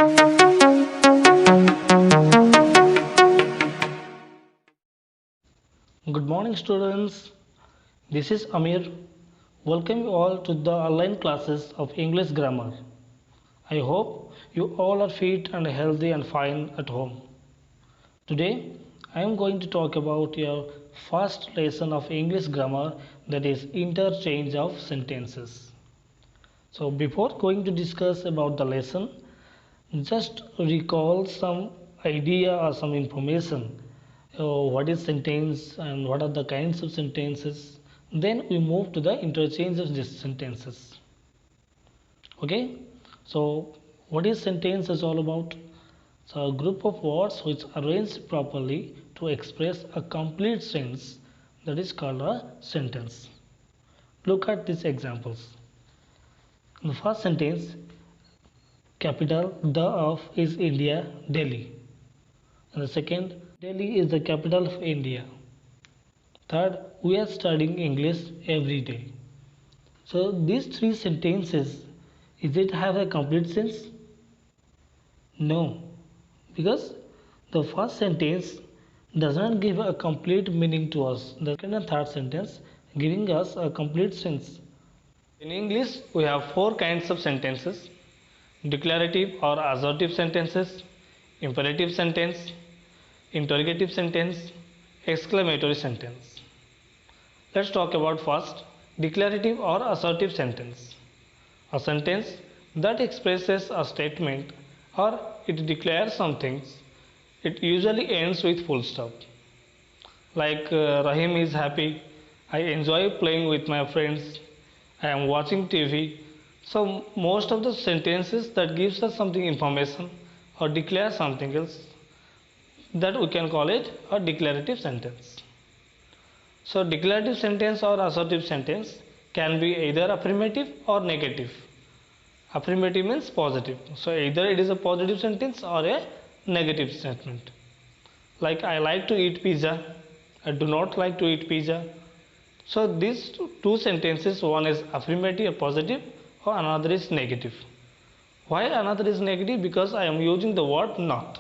Good morning, students. This is Amir. Welcome you all to the online classes of English grammar. I hope you all are fit and healthy and fine at home. Today, I am going to talk about your first lesson of English grammar, that is interchange of sentences. So before going to discuss about the lesson, just recall some idea or some information. What is sentence and what are the kinds of sentences. Then we move to the interchange of these sentences. Okay, so what is sentence is all about? So a group of words which arranged properly to express a complete sense, that is called a sentence. Look at these examples. In the first sentence, capital the of is India, Delhi. And the second, Delhi is the capital of India. Third, we are studying English every day. So these three sentences, is it have a complete sense? No, because the first sentence does not give a complete meaning to us. The second and third sentence giving us a complete sense. In English, we have four kinds of sentences: declarative or assertive sentences, imperative sentence, interrogative sentence, exclamatory sentence. Let's talk about first declarative or assertive sentence. A sentence that expresses a statement or it declares something. It usually ends with full stop. Like Rahim is happy. I enjoy playing with my friends. I am watching TV. So most of the sentences that gives us something information or declare something else, that we can call it a declarative sentence. So declarative sentence or assertive sentence can be either affirmative or negative. Affirmative means positive. So either it is a positive sentence or a negative statement. Like I like to eat pizza, I do not like to eat pizza. So these two sentences, one is affirmative or positive, or another is negative. Why another is negative? Because I am using the word not.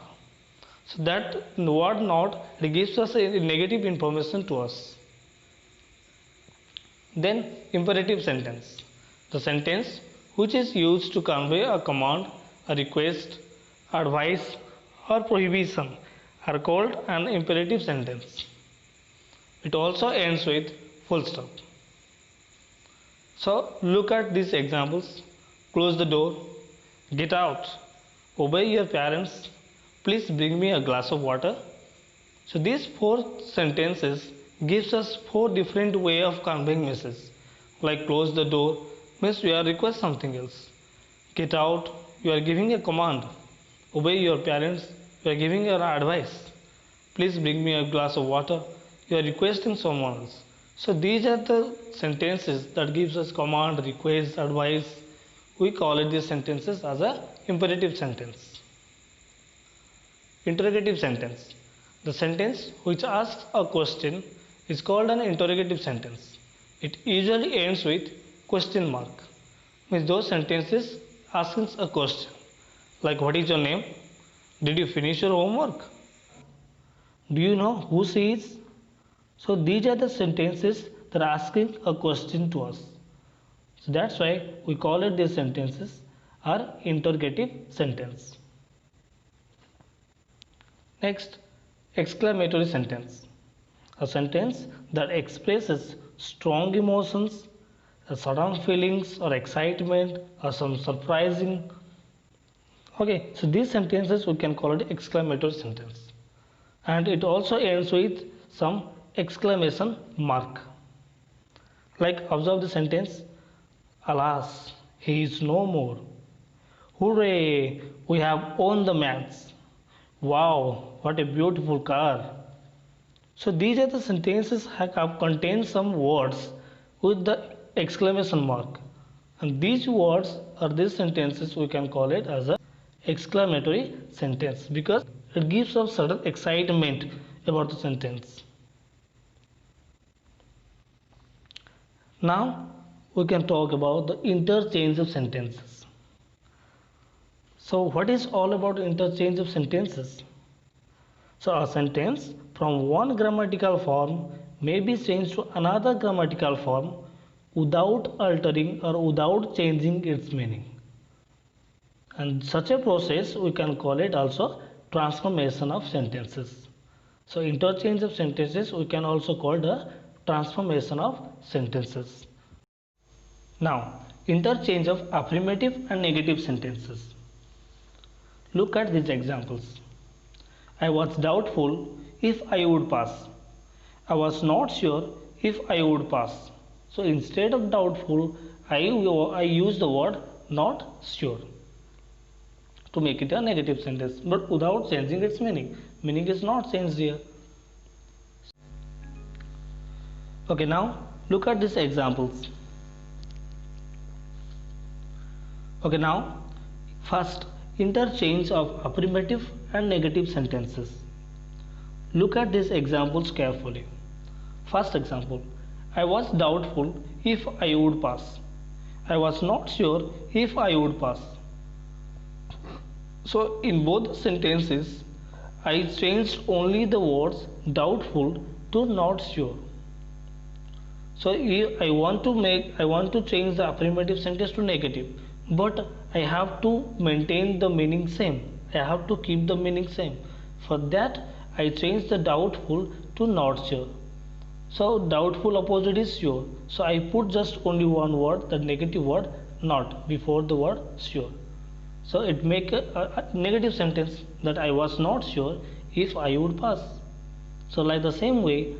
So that word not, it gives us a negative information to us. Then imperative sentence, the sentence which is used to convey a command, a request, advice or prohibition are called an imperative sentence. It also ends with full stop. So look at these examples. Close the door, get out, obey your parents, please bring me a glass of water. So these four sentences gives us four different way of conveying message. Like close the door means you are request something else. Get out, you are giving a command. Obey your parents, you are giving your advice. Please bring me a glass of water, you are requesting someone else. So these are the sentences that gives us command, request, advice. We call it these sentences as a imperative sentence. Interrogative sentence. The sentence which asks a question is called an interrogative sentence. It usually ends with question mark. Means those sentences asking a question like what is your name? Did you finish your homework? Do you know who she is? So these are the sentences that are asking a question to us. So that's why we call it these sentences are interrogative sentence. Next, exclamatory sentence. A sentence that expresses strong emotions, sudden feelings or excitement or some surprising. Okay, so these sentences we can call it exclamatory sentence. And it also ends with some exclamation mark. Like observe the sentence, alas, he is no more. Hooray, we have won the match. Wow, what a beautiful car. So these are the sentences have contain some words with the exclamation mark. And these words or these sentences we can call it as a exclamatory sentence because it gives us certain excitement about the sentence. Now we can talk about the interchange of sentences. So what is all about interchange of sentences? So a sentence from one grammatical form may be changed to another grammatical form without altering or without changing its meaning. And such a process we can call it also transformation of sentences. So interchange of sentences we can also call the transformation of sentences. Now interchange of affirmative and negative sentences. Look at these examples. I was doubtful if I would pass. I was not sure if I would pass. So instead of doubtful, I use the word not sure to make it a negative sentence, but without changing its meaning. Meaning is not changed here. Okay, now look at these examples. Okay, now first interchange of affirmative and negative sentences. Look at these examples carefully. First example, I was doubtful if I would pass. I was not sure if I would pass. So in both sentences, I changed only the words doubtful to not sure. So if I want to change the affirmative sentence to negative, but I have to maintain the meaning same. I have to keep the meaning same. For that, I change the doubtful to not sure. So doubtful opposite is sure. So I put just only one word, the negative word not before the word sure. So it make a negative sentence that I was not sure if I would pass. So like the same way,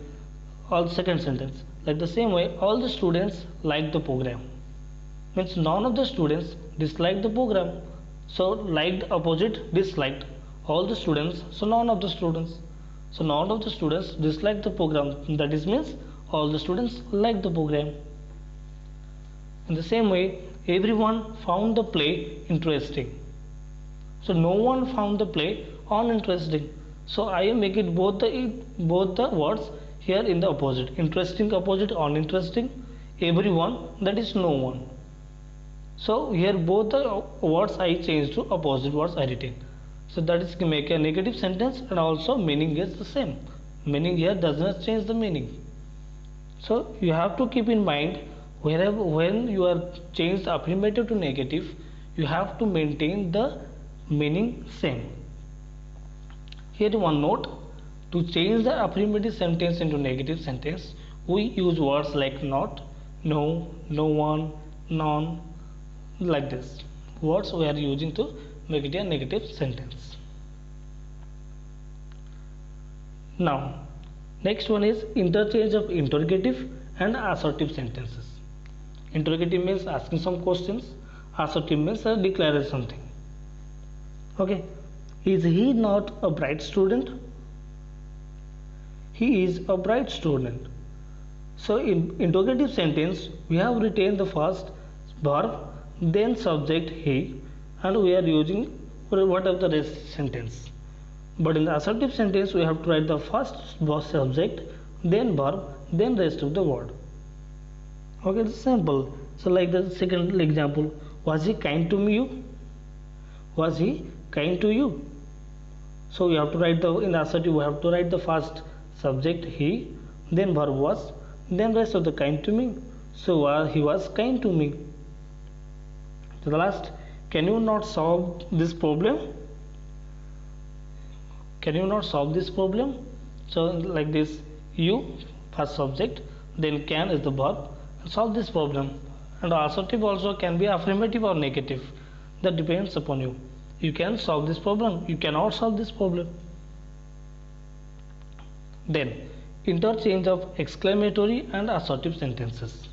all second sentence, like the same way all the students like the program. Means none of the students disliked the program. So liked opposite disliked. All the students, so none of the students. So none of the students disliked the program. That is means all the students liked the program. In the same way, everyone found the play interesting. So no one found the play uninteresting. So I make it both the words here in the opposite. Interesting opposite uninteresting. Everyone, that is no one. So here both the words I change to opposite words I retain. So that is make a negative sentence, and also meaning is the same. Meaning here does not change the meaning. So you have to keep in mind when you are changed affirmative to negative, you have to maintain the meaning same. Here one note, to change the affirmative sentence into negative sentence, we use words like not, no, no one, none, like this. Words we are using to make it a negative sentence. Now, next one is interchange of interrogative and assertive sentences. Interrogative means asking some questions. Assertive means declaring something. Okay, is he not a bright student? He is a bright student. So in interrogative sentence, we have retained the first verb, then subject he, and we are using whatever the rest sentence. But in the assertive sentence, we have to write the first subject, then verb, then rest of the word. Okay, it's simple. So like the second example, was he kind to you? Was he kind to you? So we have to write in the assertive, we have to write the first subject he, then verb was, then rest of the kind to me. So he was kind to me. To the last, can you not solve this problem? Can you not solve this problem? So like this, you first subject, then can is the verb, and solve this problem. And assertive also can be affirmative or negative. That depends upon you. You can solve this problem, you cannot solve this problem. Then interchange of exclamatory and assertive sentences.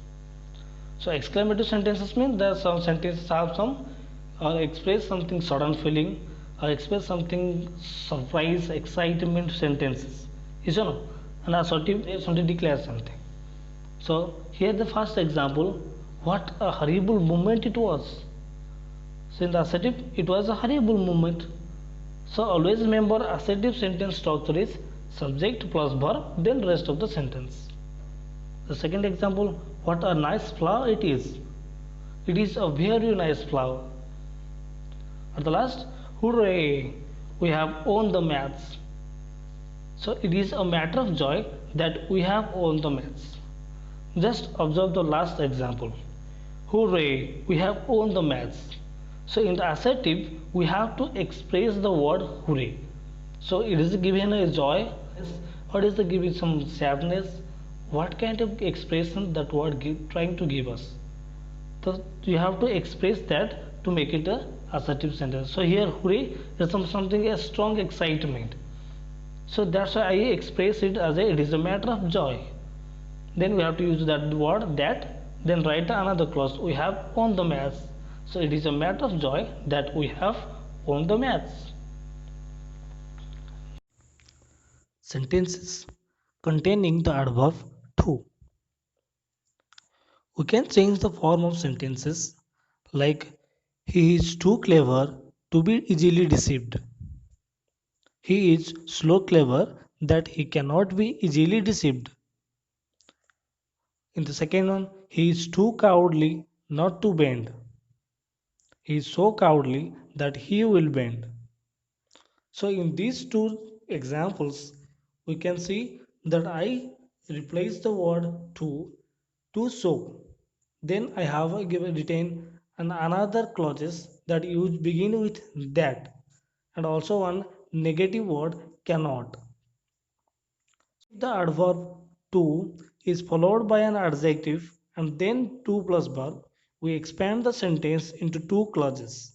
So exclamatory sentences mean there are some sentences have some or express something sudden feeling or express something surprise, excitement sentences. Is you know? And assertive is something declares something. So here the first example, what a horrible moment it was. So in the assertive, it was a horrible moment. So always remember assertive sentence structure is subject plus verb, then rest of the sentence. The second example, what a nice flower it is. It is a very nice flower. At the last, hooray! We have won the match. So it is a matter of joy that we have won the match. Just observe the last example. Hooray! We have won the match. So in the assertive, we have to express the word hooray. So it is given a joy, or is it giving some sadness? What kind of expression that word trying to give us? So you have to express that to make it a assertive sentence. So here hooray is something a strong excitement. So that's why I express it as it is a matter of joy. Then we have to use that word that, then write another clause. We have won the match. So it is a matter of joy that we have won the match. Sentences containing the adverb to. We can change the form of sentences like he is too clever to be easily deceived. He is so clever that he cannot be easily deceived. In the second one, he is too cowardly not to bend. He is so cowardly that he will bend. So in these two examples, we can see that I replace the word to so. Then I have given written another clauses that use begin with that, and also one negative word cannot. If the adverb to is followed by an adjective and then to plus verb, we expand the sentence into two clauses.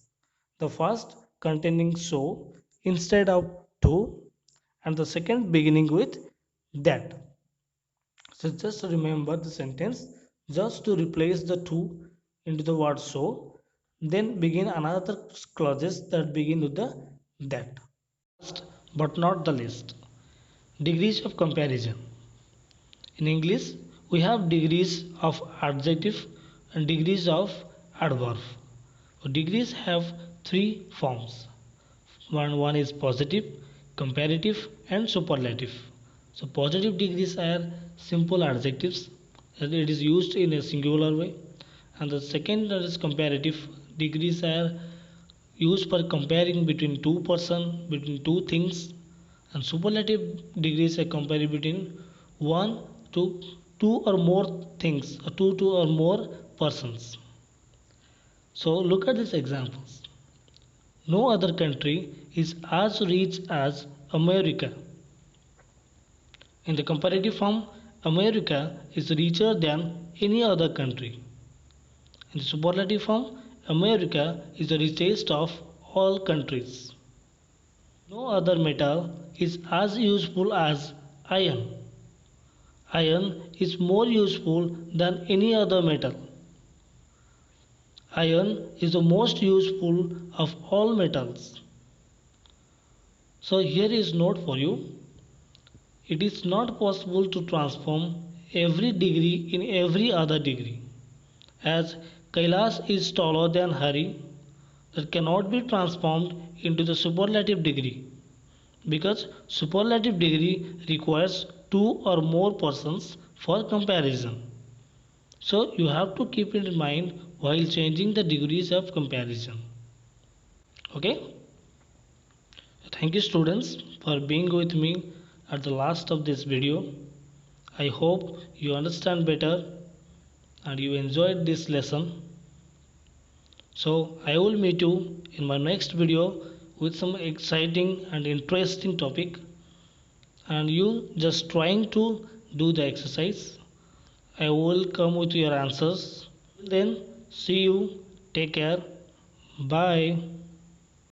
The first containing so instead of to, and the second beginning with that. So just remember the sentence just to replace the to into the word so, then begin another clauses that begin with the that. Last but not the least, degrees of comparison. In English, we have degrees of adjective and degrees of adverb. Degrees have three forms. One is positive, comparative, and superlative. So positive degrees are simple adjectives and it is used in a singular way. And the second is comparative degrees are used for comparing between two person, between two things, and superlative degrees are comparing between one to two or more things, or two or more persons. So look at these examples. No other country is as rich as America. In the comparative form, America is richer than any other country. In the superlative form, America is the richest of all countries. No other metal is as useful as iron. Iron is more useful than any other metal. Iron is the most useful of all metals. So here is note for you. It is not possible to transform every degree in every other degree. As Kailash is taller than Hari, that cannot be transformed into the superlative degree because superlative degree requires two or more persons for comparison. So you have to keep it in mind while changing the degrees of comparison. Okay? Thank you students for being with me at the last of this video. I hope you understand better and you enjoyed this lesson. So I will meet you in my next video with some exciting and interesting topic and you just trying to do the exercise. I will come with your answers. Then see you. Take care. Bye.